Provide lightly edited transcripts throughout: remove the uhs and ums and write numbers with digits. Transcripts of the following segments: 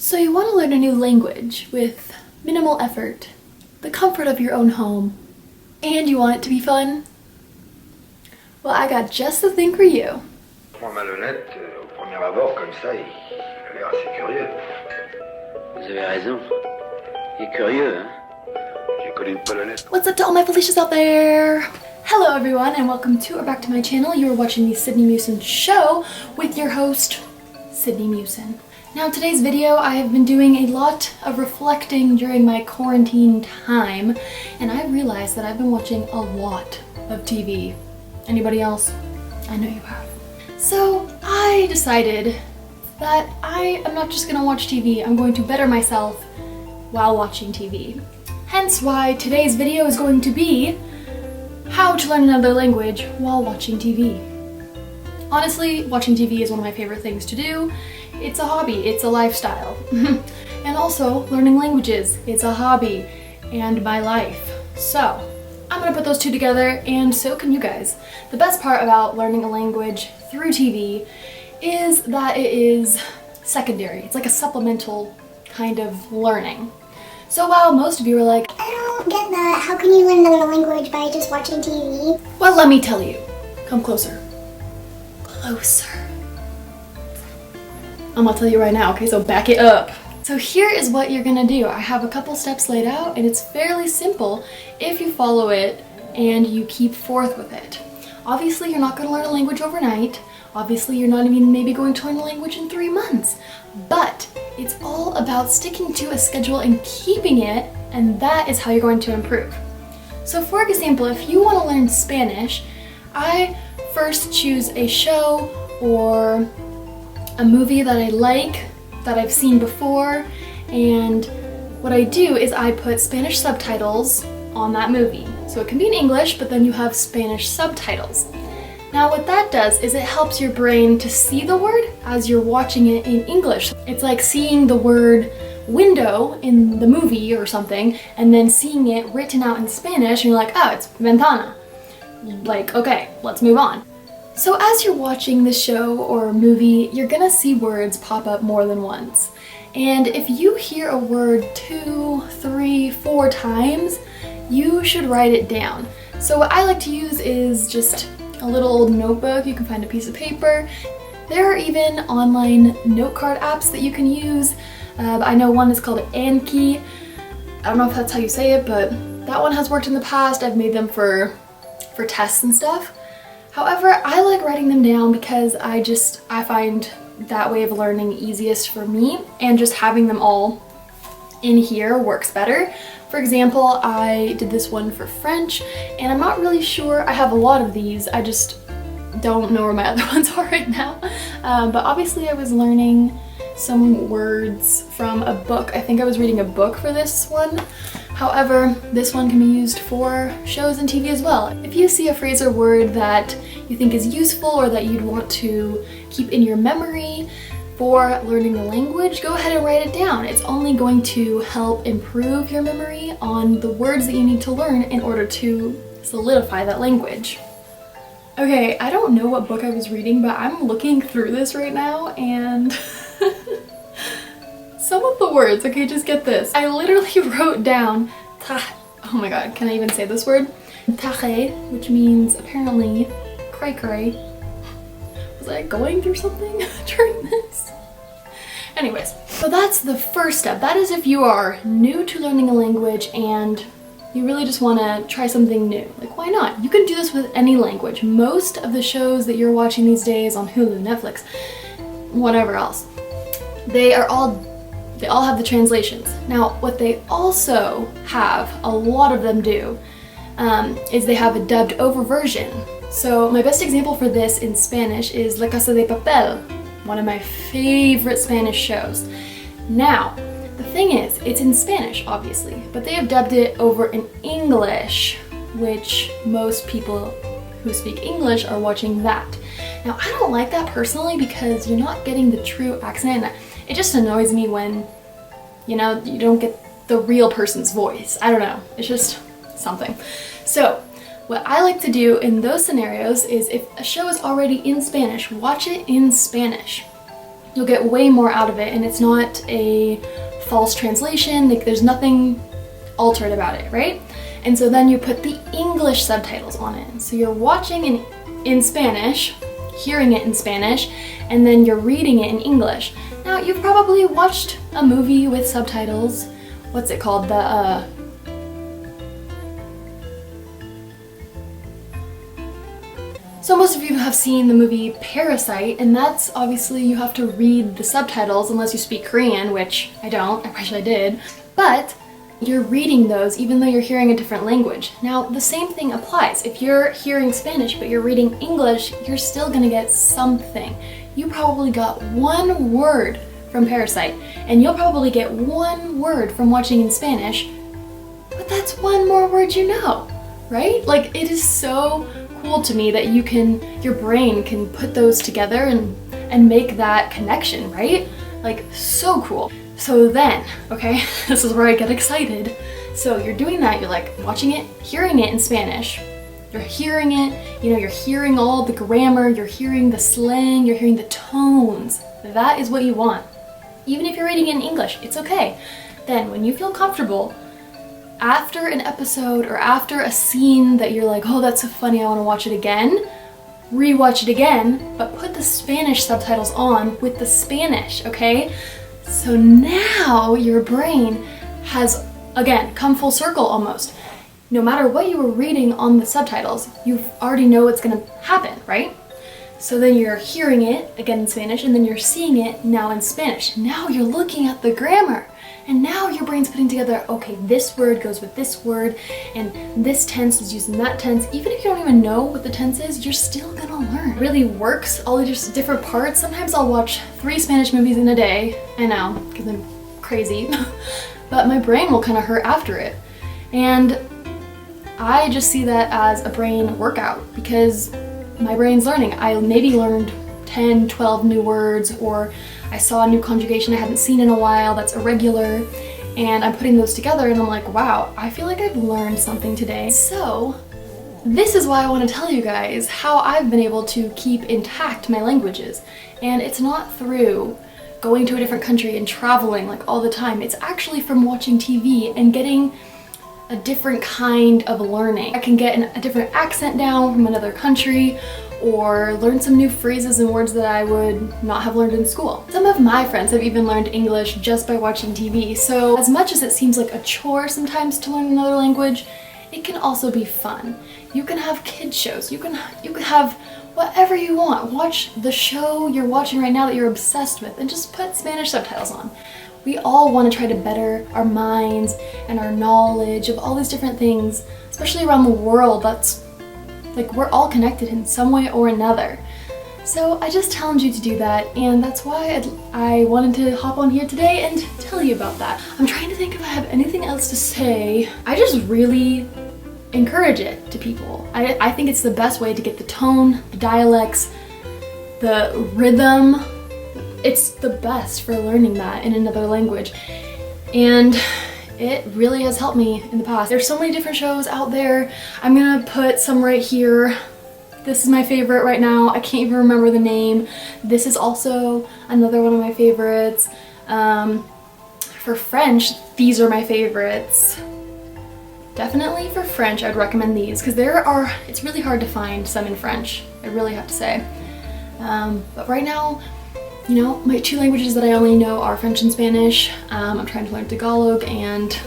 So you want to learn a new language with minimal effort, the comfort of your own home, and you want it to be fun? Well, I got just the thing for you. Malhonnête, au premier abord, comme ça, il a l'air assez curieux. Vous avez raison. Il est curieux, hein? J'ai connu une Polonaise. What's up to all my Felicias out there? Hello everyone and welcome to or back to my channel. You are watching the Sydney Mewson Show with your host, Sydney Mewson. Now today's video, I have been doing a lot of reflecting during my quarantine time, and I realized that I've been watching a lot of TV. Anybody else? I know you have. So I decided that I am not just gonna watch TV, I'm going to better myself while watching TV. Hence why today's video is going to be how to learn another language while watching TV. Honestly, watching TV is one of my favorite things to do. It's a hobby, it's a lifestyle. And also, learning languages, it's a hobby and my life. So, I'm gonna put those two together, and so can you guys. The best part about learning a language through TV is that it is secondary. It's like a supplemental kind of learning. So while most of you are like, I don't get that. How can you learn another language by just watching TV? well, let me tell you. Come closer. Closer. I'm gonna tell you right now, okay, so back it up. So here is what you're gonna do. I have a couple steps laid out and it's fairly simple if you follow it and you keep forth with it. Obviously, you're not gonna learn a language overnight. Obviously, you're not even maybe going to learn a language in 3 months. But it's all about sticking to a schedule and keeping it, and that is how you're going to improve. So for example, if you want to learn Spanish, I first choose a show or a movie that I like, that I've seen before, and what I do is I put Spanish subtitles on that movie. So it can be in English, but then you have Spanish subtitles. Now what that does is it helps your brain to see the word as you're watching it in English. It's like seeing the word window in the movie or something, and then seeing it written out in Spanish, and you're like, oh, it's ventana. Like, okay, let's move on. So as you're watching the show or movie, you're gonna see words pop up more than once. And if you hear a word 2, 3, 4 times, you should write it down. So what I like to use is just a little old notebook. You can find a piece of paper. There are even online note card apps that you can use. I know one is called Anki. I don't know if that's how you say it, but that one has worked in the past. I've made them for tests and stuff. However, I like writing them down because I find that way of learning easiest for me, and just having them all in here works better. For example, I did this one for French, and I'm not really sure, I have a lot of these, I just don't know where my other ones are right now. But obviously I was learning some words from a book. I think I was reading a book for this one. However, this one can be used for shows and TV as well. If you see a phrase or word that you think is useful or that you'd want to keep in your memory for learning the language, go ahead and write it down. It's only going to help improve your memory on the words that you need to learn in order to solidify that language. Okay, I don't know what book I was reading, but I'm looking through this right now and some of the words, okay, just get this. I literally wrote down, oh my god, can I even say this word? Tache, which means apparently cray cray. Was I going through something during this? Anyways, so that's the first step. That is if you are new to learning a language and you really just want to try something new. Like, why not? You can do this with any language. Most of the shows that you're watching these days on Hulu, Netflix, whatever else, they all have the translations. Now, what they also have, a lot of them do, is they have a dubbed over version. So my best example for this in Spanish is La Casa de Papel, one of my favorite Spanish shows. Now, the thing is, it's in Spanish, obviously, but they have dubbed it over in English, which most people who speak English are watching that. Now, I don't like that personally because you're not getting the true accent, and it just annoys me when, you know, you don't get the real person's voice. I don't know, it's just something. So, what I like to do in those scenarios is if a show is already in Spanish, watch it in Spanish. you'll get way more out of it, and it's not a false translation, like there's nothing altered about it, right? And so then you put the English subtitles on it. So you're watching in Spanish, hearing it in Spanish, and then you're reading it in English. Now, you've probably watched a movie with subtitles. What's it called? So most of you have seen the movie Parasite, and that's obviously you have to read the subtitles unless you speak Korean, which I don't, I wish I did. But you're reading those even though you're hearing a different language. Now, the same thing applies. If you're hearing Spanish but you're reading English, you're still gonna get something. You probably got one word from Parasite, and you'll probably get one word from watching in Spanish, but that's one more word you know, right? Like, it is so cool to me that your brain can put those together and make that connection, right? Like, so cool. So then, okay, this is where I get excited. So you're doing that, you're like watching it, hearing it in Spanish. You're hearing it, you're hearing all the grammar, you're hearing the slang, you're hearing the tones. That is what you want. Even if you're reading it in English, it's okay. Then when you feel comfortable, after an episode or after a scene that you're like, oh, that's so funny, I want to watch it again, rewatch it again, but put the Spanish subtitles on with the Spanish, okay? So now your brain has, again, come full circle almost. No matter what you were reading on the subtitles, you already know what's gonna happen, right? So then you're hearing it, again in Spanish, and then you're seeing it now in Spanish. Now you're looking at the grammar. And now your brain's putting together, okay, this word goes with this word, and this tense is used in that tense. Even if you don't even know what the tense is, you're still gonna learn. It really works, all the just different parts. Sometimes I'll watch 3 Spanish movies in a day. I know, because I'm crazy. But my brain will kind of hurt after it. And I just see that as a brain workout because my brain's learning. I maybe learned 10, 12 new words, or I saw a new conjugation I hadn't seen in a while that's irregular, and I'm putting those together and I'm like, wow, I feel like I've learned something today. So this is why I want to tell you guys how I've been able to keep intact my languages. And it's not through going to a different country and traveling like all the time. It's actually from watching TV and getting a different kind of learning. I can get a different accent down from another country, or learn some new phrases and words that I would not have learned in school. Some of my friends have even learned English just by watching TV, so as much as it seems like a chore sometimes to learn another language, it can also be fun. You can have kids shows, you can have whatever you want. Watch the show you're watching right now that you're obsessed with and just put Spanish subtitles on. We all want to try to better our minds and our knowledge of all these different things, especially around the world. That's like, we're all connected in some way or another. So I just challenge you to do that, and that's why I wanted to hop on here today and tell you about that. I'm trying to think if I have anything else to say. I just really encourage it to people. I think it's the best way to get the tone, the dialects, the rhythm. It's the best for learning that in another language. And it really has helped me in the past. There's so many different shows out there. I'm gonna put some right here. This is my favorite right now. I can't even remember the name. This is also another one of my favorites. For French, these are my favorites. Definitely for French, I'd recommend these because it's really hard to find some in French, I really have to say. But right now, my 2 languages that I only know are French and Spanish. I'm trying to learn Tagalog, and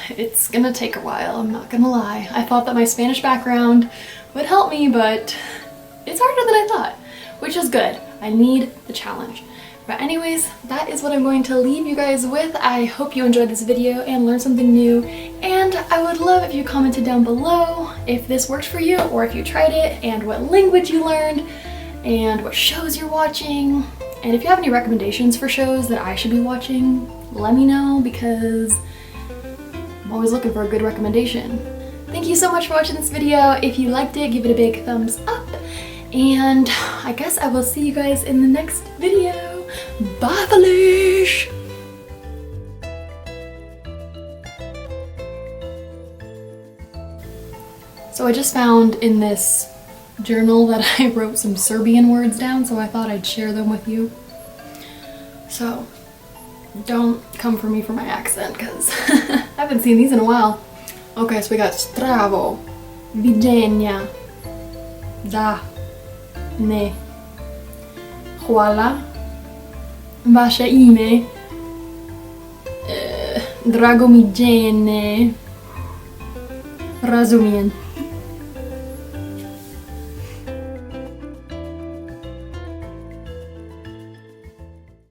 it's gonna take a while, I'm not gonna lie. I thought that my Spanish background would help me, but it's harder than I thought, which is good. I need the challenge. But anyways, that is what I'm going to leave you guys with. I hope you enjoyed this video and learned something new, and I would love if you commented down below if this worked for you or if you tried it and what language you learned and what shows you're watching. And if you have any recommendations for shows that I should be watching, let me know because I'm always looking for a good recommendation. Thank you so much for watching this video. If you liked it, give it a big thumbs up. And I guess I will see you guys in the next video. Bye, Felish! So I just found in this journal that I wrote some Serbian words down, so I thought I'd share them with you. So don't come for me for my accent, because I haven't seen these in a while. Okay, so we got stravo, viđenja, da, ne, hvala, vaše ime, drago mi đene, razumijem.